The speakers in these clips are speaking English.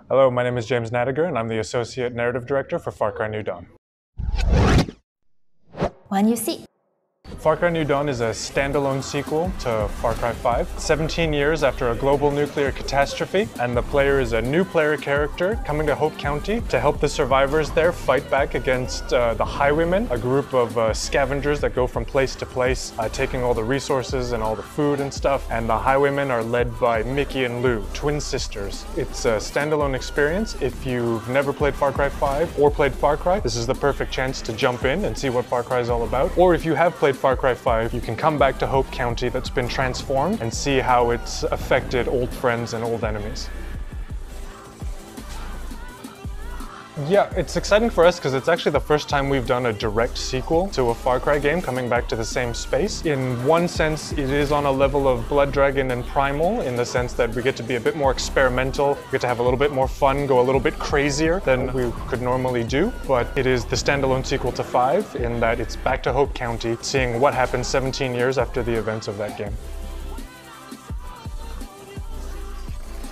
Hello, my name is James Nadiger, and I'm the Associate Narrative Director for Far Cry New Dawn. Wanuxi. Far Cry New Dawn is a standalone sequel to Far Cry 5, 17 years after a global nuclear catastrophe, and the player is a new player character coming to Hope County to help the survivors there fight back against the Highwaymen, a group of scavengers that go from place to place, taking all the resources and all the food and stuff, and the Highwaymen are led by Mickey and Lou, twin sisters. It's a standalone experience. If you've never played Far Cry 5 or played Far Cry, this is the perfect chance to jump in and see what Far Cry is all about. Or if you have played Far Cry 5, you can come back to Hope County that's been transformed and see how it's affected old friends and old enemies. Yeah, it's exciting for us because it's actually the first time we've done a direct sequel to a Far Cry game coming back to the same space. In one sense, it is on a level of Blood Dragon and Primal in the sense that we get to be a bit more experimental, we get to have a little bit more fun, go a little bit crazier than we could normally do. But it is the standalone sequel to 5 in that it's back to Hope County, seeing what happened 17 years after the events of that game.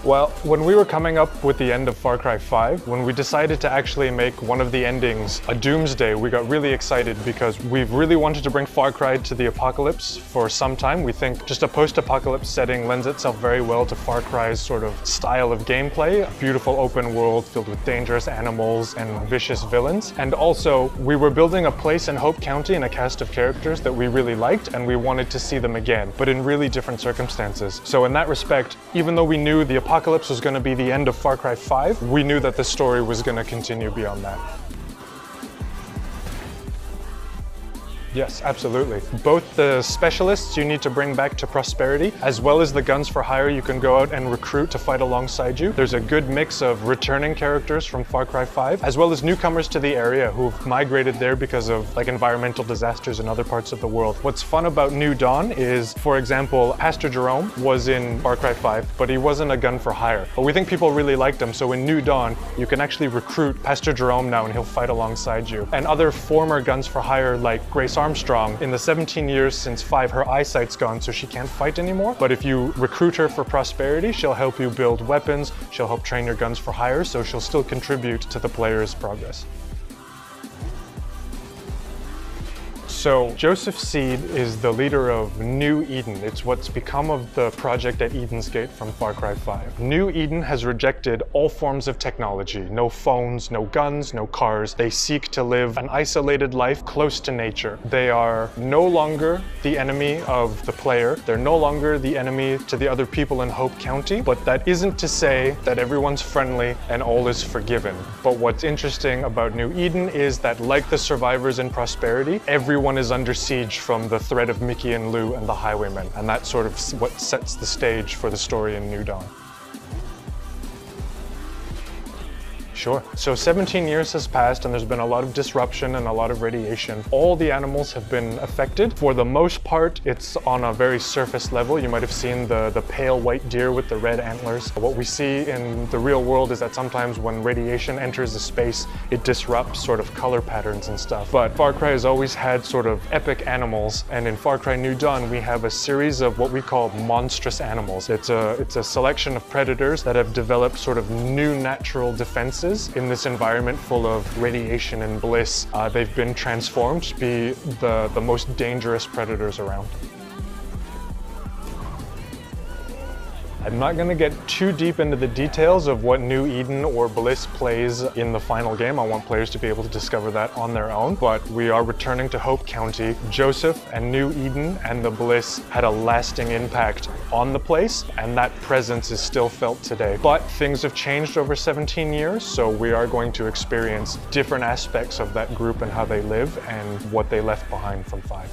Well, when we were coming up with the end of Far Cry 5, when we decided to actually make one of the endings a doomsday, we got really excited because we've really wanted to bring Far Cry to the apocalypse for some time. We think just a post-apocalypse setting lends itself very well to Far Cry's sort of style of gameplay, a beautiful open world filled with dangerous animals and vicious villains. And also, we were building a place in Hope County and a cast of characters that we really liked, and we wanted to see them again, but in really different circumstances. So in that respect, even though we knew the apocalypse was going to be the end of Far Cry 5, we knew that the story was going to continue beyond that. Yes, absolutely. Both the specialists you need to bring back to prosperity, as well as the guns for hire you can go out and recruit to fight alongside you. There's a good mix of returning characters from Far Cry 5, as well as newcomers to the area who've migrated there because of like environmental disasters in other parts of the world. What's fun about New Dawn is, for example, Pastor Jerome was in Far Cry 5, but he wasn't a gun for hire. But we think people really liked him, so in New Dawn, you can actually recruit Pastor Jerome now and he'll fight alongside you. And other former guns for hire like Grace Armstrong, in the 17 years since 5, her eyesight's gone, so she can't fight anymore. But if you recruit her for prosperity, she'll help you build weapons, she'll help train your guns for hire, so she'll still contribute to the player's progress. So Joseph Seed is the leader of New Eden. It's what's become of the project at Eden's Gate from Far Cry 5. New Eden has rejected all forms of technology. No phones, no guns, no cars. They seek to live an isolated life close to nature. They are no longer the enemy of the player. They're no longer the enemy to the other people in Hope County, but that isn't to say that everyone's friendly and all is forgiven. But what's interesting about New Eden is that, like the survivors in Prosperity, everyone is under siege from the threat of Mickey and Lou and the Highwaymen, and that's sort of what sets the stage for the story in New Dawn. Sure. So 17 years has passed and there's been a lot of disruption and a lot of radiation. All the animals have been affected. For the most part, it's on a very surface level. You might have seen the pale white deer with the red antlers. What we see in the real world is that sometimes when radiation enters a space, it disrupts sort of color patterns and stuff. But Far Cry has always had sort of epic animals, and in Far Cry New Dawn, we have a series of what we call monstrous animals. It's a selection of predators that have developed sort of new natural defenses in this environment full of radiation and bliss. They've been transformed to be the most dangerous predators around. I'm not going to get too deep into the details of what New Eden or Bliss plays in the final game. I want players to be able to discover that on their own, but we are returning to Hope County. Joseph and New Eden and the Bliss had a lasting impact on the place, and that presence is still felt today. But things have changed over 17 years, so we are going to experience different aspects of that group and how they live and what they left behind from 5.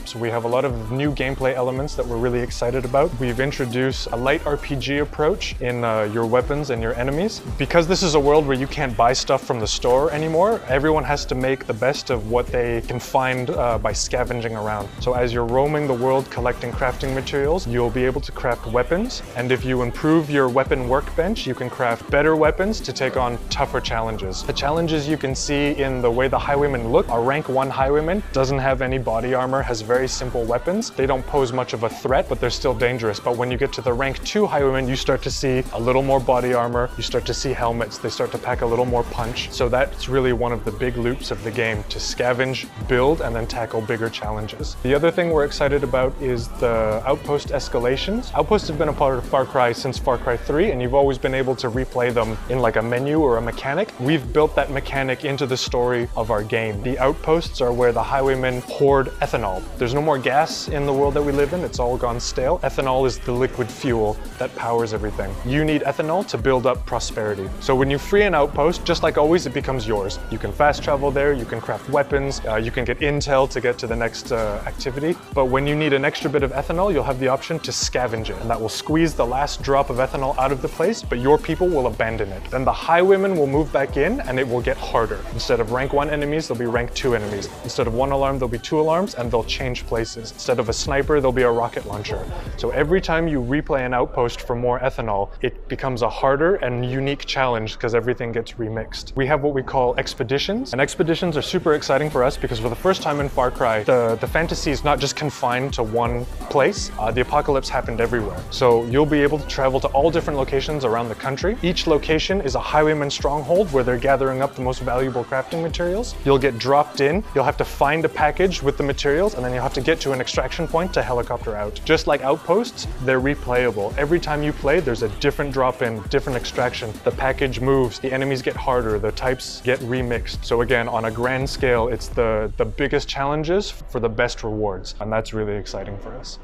So we have a lot of new gameplay elements that we're really excited about. We've introduced a light RPG approach in your weapons and your enemies. Because this is a world where you can't buy stuff from the store anymore, everyone has to make the best of what they can find by scavenging around. So as you're roaming the world collecting crafting materials, you'll be able to craft weapons. And if you improve your weapon workbench, you can craft better weapons to take on tougher challenges. The challenges you can see in the way the Highwaymen look. A rank 1 Highwayman doesn't have any body armor, has very very simple weapons. They don't pose much of a threat, but they're still dangerous. But when you get to the rank 2 highwaymen, you start to see a little more body armor, you start to see helmets, they start to pack a little more punch. So that's really one of the big loops of the game, to scavenge, build, and then tackle bigger challenges. The other thing we're excited about is the Outpost Escalations. Outposts have been a part of Far Cry since Far Cry 3, and you've always been able to replay them in like a menu or a mechanic. We've built that mechanic into the story of our game. The outposts are where the highwaymen hoard ethanol. There's no more gas in the world that we live in, it's all gone stale. Ethanol is the liquid fuel that powers everything. You need ethanol to build up prosperity. So when you free an outpost, just like always, it becomes yours. You can fast travel there, you can craft weapons, you can get intel to get to the next activity. But when you need an extra bit of ethanol, you'll have the option to scavenge it. And that will squeeze the last drop of ethanol out of the place, but your people will abandon it. Then the highwaymen will move back in and it will get harder. Instead of rank 1 enemies, there'll be rank 2 enemies. Instead of 1 alarm, there'll be 2 alarms, and they'll change places. Instead of a sniper, there'll be a rocket launcher. So every time you replay an outpost for more ethanol, it becomes a harder and unique challenge because everything gets remixed. We have what we call expeditions, and expeditions are super exciting for us because for the first time in Far Cry, the fantasy is not just confined to one place. The apocalypse happened everywhere. So you'll be able to travel to all different locations around the country. Each location is a highwayman stronghold where they're gathering up the most valuable crafting materials. You'll get dropped in, you'll have to find a package with the materials, and then you'll have to get to an extraction point to helicopter out. Just like outposts, they're replayable. Every time you play, there's a different drop-in, different extraction. The package moves, the enemies get harder, the types get remixed. So again, on a grand scale, it's the biggest challenges for the best rewards, and that's really exciting for us.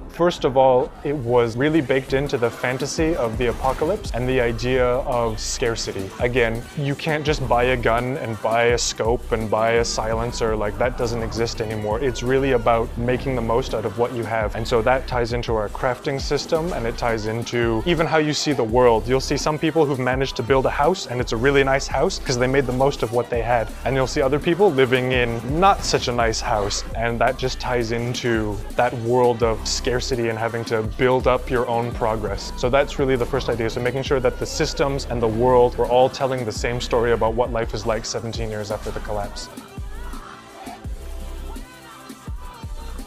First of all, it was really baked into the fantasy of the apocalypse and the idea of scarcity. Again, you can't just buy a gun and buy a scope and buy a silencer, like that doesn't exist anymore. It's really about making the most out of what you have. And so that ties into our crafting system, and it ties into even how you see the world. You'll see some people who've managed to build a house and it's a really nice house because they made the most of what they had. And you'll see other people living in not such a nice house. And that just ties into that world of scarcity and having to build up your own progress. So that's really the first idea. So making sure that the systems and the world were all telling the same story about what life is like 17 years after the collapse.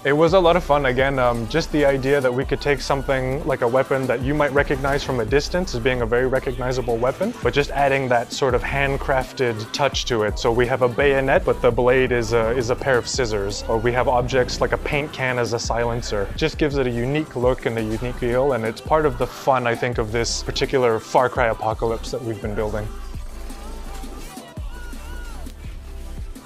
It was a lot of fun. Again, just the idea that we could take something like a weapon that you might recognize from a distance as being a very recognizable weapon, but just adding that sort of handcrafted touch to it. So we have a bayonet, but the blade is a pair of scissors. Or we have objects like a paint can as a silencer. It just gives it a unique look and a unique feel, and it's part of the fun, I think, of this particular Far Cry apocalypse that we've been building.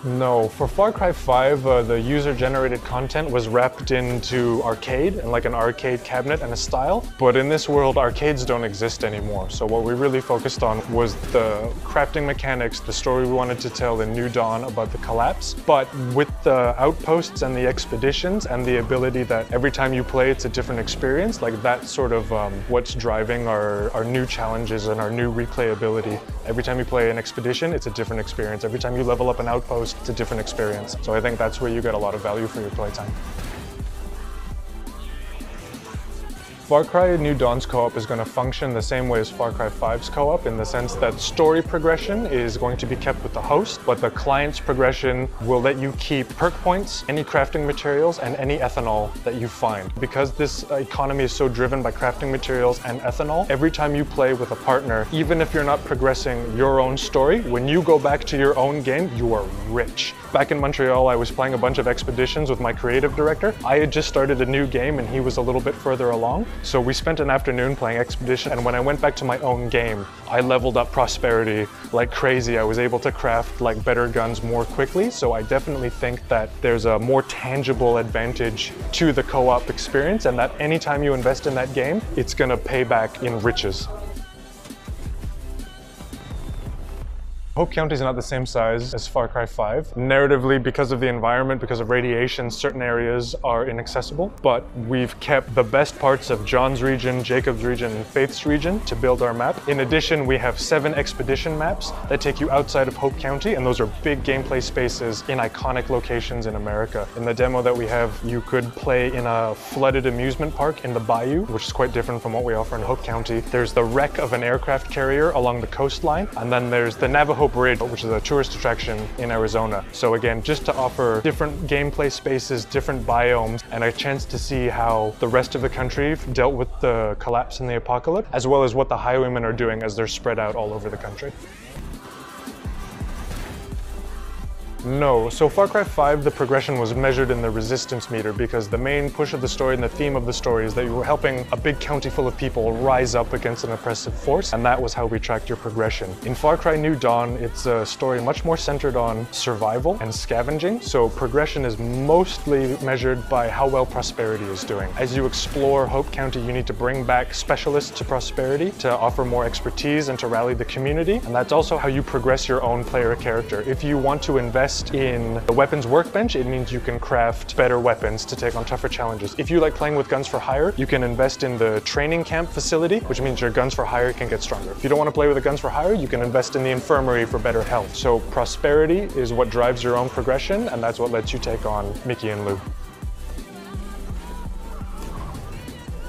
No, for Far Cry 5, the user-generated content was wrapped into arcade and like an arcade cabinet and a style. But in this world, arcades don't exist anymore. So what we really focused on was the crafting mechanics, the story we wanted to tell in New Dawn about the collapse. But with the outposts and the expeditions and the ability that every time you play, it's a different experience, like that's sort of what's driving our new challenges and our new replayability. Every time you play an expedition, it's a different experience. Every time you level up an outpost, it's a different experience. So I think that's where you get a lot of value for your playtime. Far Cry New Dawn's co-op is going to function the same way as Far Cry 5's co-op, in the sense that story progression is going to be kept with the host, but the client's progression will let you keep perk points, any crafting materials, and any ethanol that you find. Because this economy is so driven by crafting materials and ethanol, every time you play with a partner, even if you're not progressing your own story, when you go back to your own game, you are rich. Back in Montreal, I was playing a bunch of expeditions with my creative director. I had just started a new game and he was a little bit further along. So we spent an afternoon playing expedition, and when I went back to my own game, I leveled up prosperity like crazy. I was able to craft like better guns more quickly. So I definitely think that there's a more tangible advantage to the co-op experience, and that anytime you invest in that game, it's gonna pay back in riches. Hope County is not the same size as Far Cry 5. Narratively, because of the environment, because of radiation, certain areas are inaccessible, but we've kept the best parts of John's region, Jacob's region, and Faith's region to build our map. In addition, we have 7 expedition maps that take you outside of Hope County, and those are big gameplay spaces in iconic locations in America. In the demo that we have, you could play in a flooded amusement park in the bayou, which is quite different from what we offer in Hope County. There's the wreck of an aircraft carrier along the coastline, and then there's the Navajo Steamboat Bridge, which is a tourist attraction in Arizona. So again, just to offer different gameplay spaces, different biomes, and a chance to see how the rest of the country dealt with the collapse and the apocalypse, as well as what the Highwaymen are doing as they're spread out all over the country. No, so Far Cry 5, the progression was measured in the resistance meter because the main push of the story and the theme of the story is that you were helping a big county full of people rise up against an oppressive force, and that was how we tracked your progression. In Far Cry New Dawn, it's a story much more centered on survival and scavenging, so progression is mostly measured by how well Prosperity is doing. As you explore Hope County, you need to bring back specialists to Prosperity to offer more expertise and to rally the community, and that's also how you progress your own player character. If you want to invest in the weapons workbench, it means you can craft better weapons to take on tougher challenges. If you like playing with guns for hire, you can invest in the training camp facility, which means your guns for hire can get stronger. If you don't want to play with the guns for hire, you can invest in the infirmary for better health. So Prosperity is what drives your own progression, and that's what lets you take on Mickey and Lou.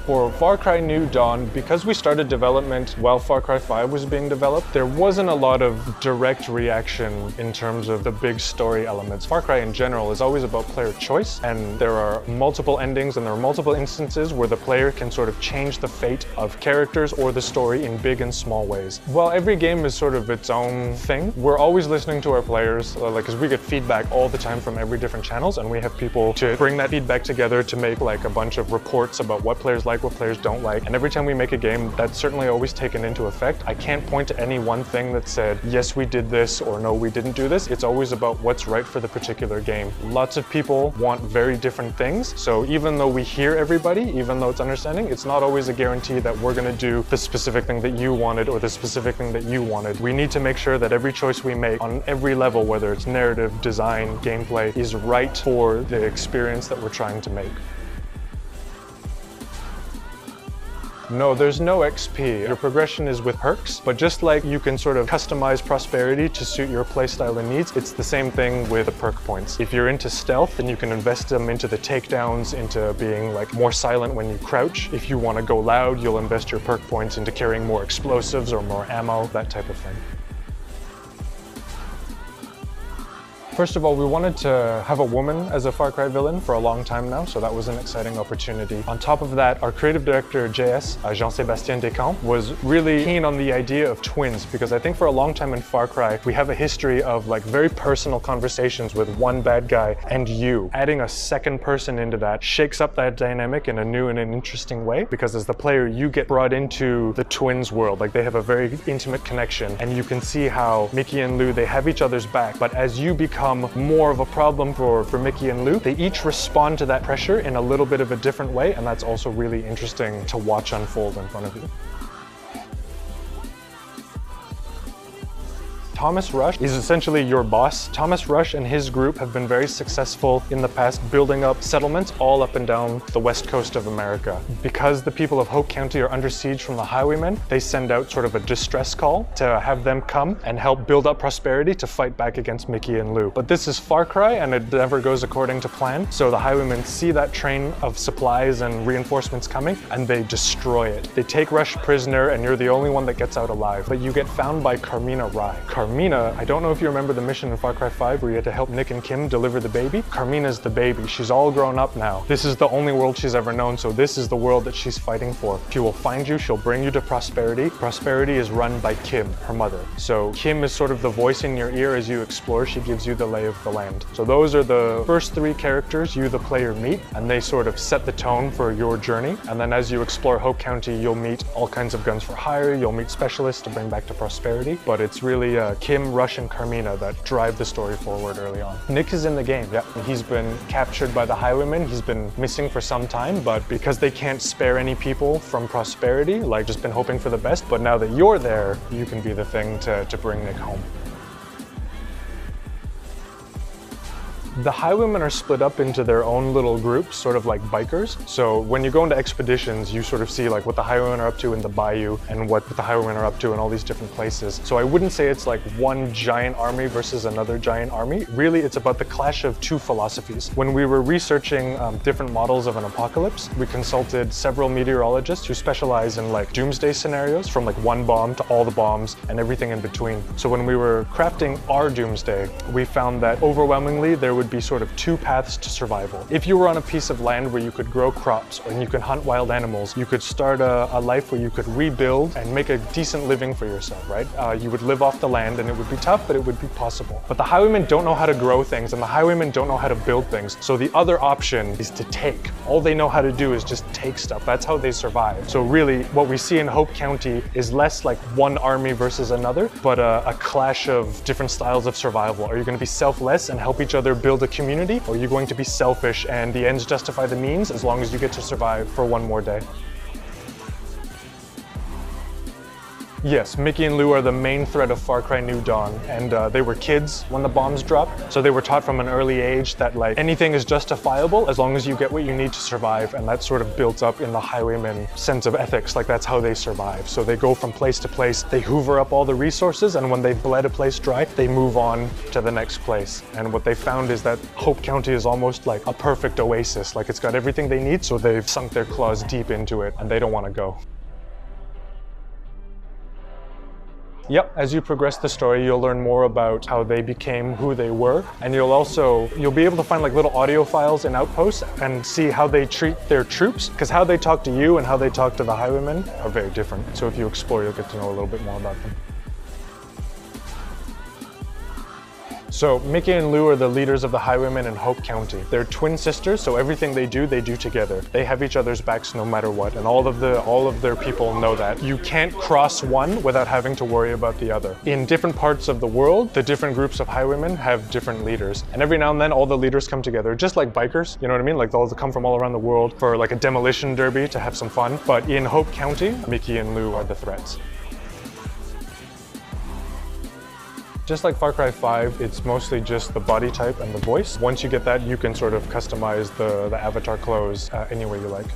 For Far Cry New Dawn, because we started development while Far Cry 5 was being developed, there wasn't a lot of direct reaction in terms of the big story elements. Far Cry in general is always about player choice, and there are multiple endings and there are multiple instances where the player can sort of change the fate of characters or the story in big and small ways. While every game is sort of its own thing, we're always listening to our players, because we get feedback all the time from every different channels, and we have people to bring that feedback together to make like a bunch of reports about what players like, what players don't like. And every time we make a game, that's certainly always taken into effect. I can't point to any one thing that said, yes, we did this, or no, we didn't do this. It's always about what's right for the particular game. Lots of people want very different things. So even though we hear everybody, even though it's understanding, it's not always a guarantee that we're gonna do the specific thing that you wanted or the specific thing that you wanted. We need to make sure that every choice we make on every level, whether it's narrative, design, gameplay, is right for the experience that we're trying to make. No, there's no XP. Your progression is with perks, but just like you can sort of customize Prosperity to suit your playstyle and needs, it's the same thing with the perk points. If you're into stealth, then you can invest them into the takedowns, into being like more silent when you crouch. If you want to go loud, you'll invest your perk points into carrying more explosives or more ammo, that type of thing. First of all, we wanted to have a woman as a Far Cry villain for a long time now, so that was an exciting opportunity. On top of that, our creative director, JS, Jean-Sébastien Descamps, was really keen on the idea of twins, because I think for a long time in Far Cry, we have a history of like very personal conversations with one bad guy and you. Adding a second person into that shakes up that dynamic in a new and an interesting way, because as the player, you get brought into the twins world. Like they have a very intimate connection, and you can see how Mickey and Lou, they have each other's back, but as you become more of a problem for Mickey and Lou, they each respond to that pressure in a little bit of a different way, and that's also really interesting to watch unfold in front of you. Thomas Rush is essentially your boss. Thomas Rush and his group have been very successful in the past building up settlements all up and down the west coast of America. Because the people of Hope County are under siege from the Highwaymen, they send out sort of a distress call to have them come and help build up Prosperity to fight back against Mickey and Lou. But this is Far Cry, and it never goes according to plan. So the Highwaymen see that train of supplies and reinforcements coming, and they destroy it. They take Rush prisoner, and you're the only one that gets out alive. But you get found by Carmina Rye. Carmina, I don't know if you remember the mission in Far Cry 5 where you had to help Nick and Kim deliver the baby. Carmina's the baby. She's all grown up now. This is the only world she's ever known, so this is the world that she's fighting for. She will find you, she'll bring you to Prosperity. Prosperity is run by Kim, her mother. So Kim is sort of the voice in your ear as you explore. She gives you the lay of the land. So those are the first three characters you, the player, meet, and they sort of set the tone for your journey. And then as you explore Hope County, you'll meet all kinds of guns for hire, you'll meet specialists to bring back to Prosperity, but it's really Kim, Rush, and Carmina that drive the story forward early on. Nick is in the game, yeah. He's been captured by the Highwaymen. He's been missing for some time, but because they can't spare any people from Prosperity, like just been hoping for the best, but now that you're there, you can be the thing to bring Nick home. The highwaymen are split up into their own little groups, sort of like bikers. So when you go into expeditions, you sort of see like what the highwaymen are up to in the bayou and what the highwaymen are up to in all these different places. So I wouldn't say it's like one giant army versus another giant army. Really, it's about the clash of two philosophies. When we were researching different models of an apocalypse, we consulted several meteorologists who specialize in like doomsday scenarios, from like one bomb to all the bombs and everything in between. So when we were crafting our doomsday, we found that overwhelmingly there would be sort of two paths to survival. If you were on a piece of land where you could grow crops or you could hunt wild animals, you could start a life where you could rebuild and make a decent living for yourself, right? You would live off the land and it would be tough, but it would be possible. But the highwaymen don't know how to grow things and the highwaymen don't know how to build things. So the other option is to take. All they know how to do is just take stuff. That's how they survive. So really what we see in Hope County is less like one army versus another, but a clash of different styles of survival. Are you going to be selfless and help each other build a community? Or are you going to be selfish and the ends justify the means as long as you get to survive for one more day? Yes, Mickey and Lou are the main threat of Far Cry New Dawn, and they were kids when the bombs dropped, so they were taught from an early age that like anything is justifiable as long as you get what you need to survive, and that sort of built up in the highwayman sense of ethics, like that's how they survive. So they go from place to place, they hoover up all the resources, and when they've bled a place dry, they move on to the next place. And what they found is that Hope County is almost like a perfect oasis, like it's got everything they need, so they've sunk their claws deep into it, and they don't want to go. Yep, as you progress the story, you'll learn more about how they became who they were, and you'll be able to find like little audio files in Outpost and see how they treat their troops, because how they talk to you and how they talk to the highwaymen are very different. So if you explore, you'll get to know a little bit more about them. So Mickey and Lou are the leaders of the highwaymen in Hope County. They're twin sisters, so everything they do together. They have each other's backs no matter what, and all of their people know that. You can't cross one without having to worry about the other. In different parts of the world, the different groups of highwaymen have different leaders. And every now and then, all the leaders come together, just like bikers, you know what I mean? Like they'll come from all around the world for like a demolition derby to have some fun. But in Hope County, Mickey and Lou are the threats. Just like Far Cry 5, it's mostly just the body type and the voice. Once you get that, you can sort of customize the avatar clothes any way you like.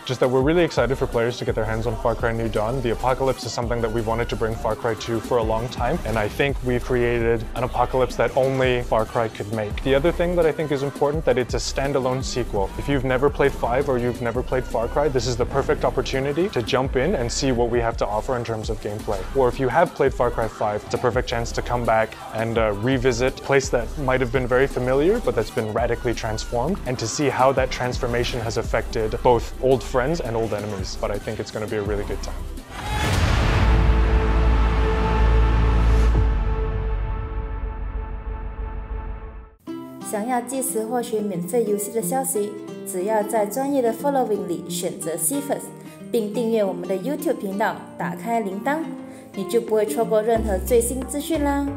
Just that we're really excited for players to get their hands on Far Cry New Dawn. The apocalypse is something that we've wanted to bring Far Cry 2 for a long time, and I think we've created an apocalypse that only Far Cry could make. The other thing that I think is important, that it's a standalone sequel. If you've never played 5 or you've never played Far Cry, this is the perfect opportunity to jump in and see what we have to offer in terms of gameplay. Or if you have played Far Cry 5, it's a perfect chance to come back and revisit a place that might have been very familiar, but that's been radically transformed, and to see how that transformation has affected both old friends and old enemies. But I think it's going to be a really good time. 想要即时获取免费游戏的消息，只要在专业的 Following 里选择 Cifers， 并订阅我们的 YouTube 频道，打开铃铛，你就不会错过任何最新资讯啦。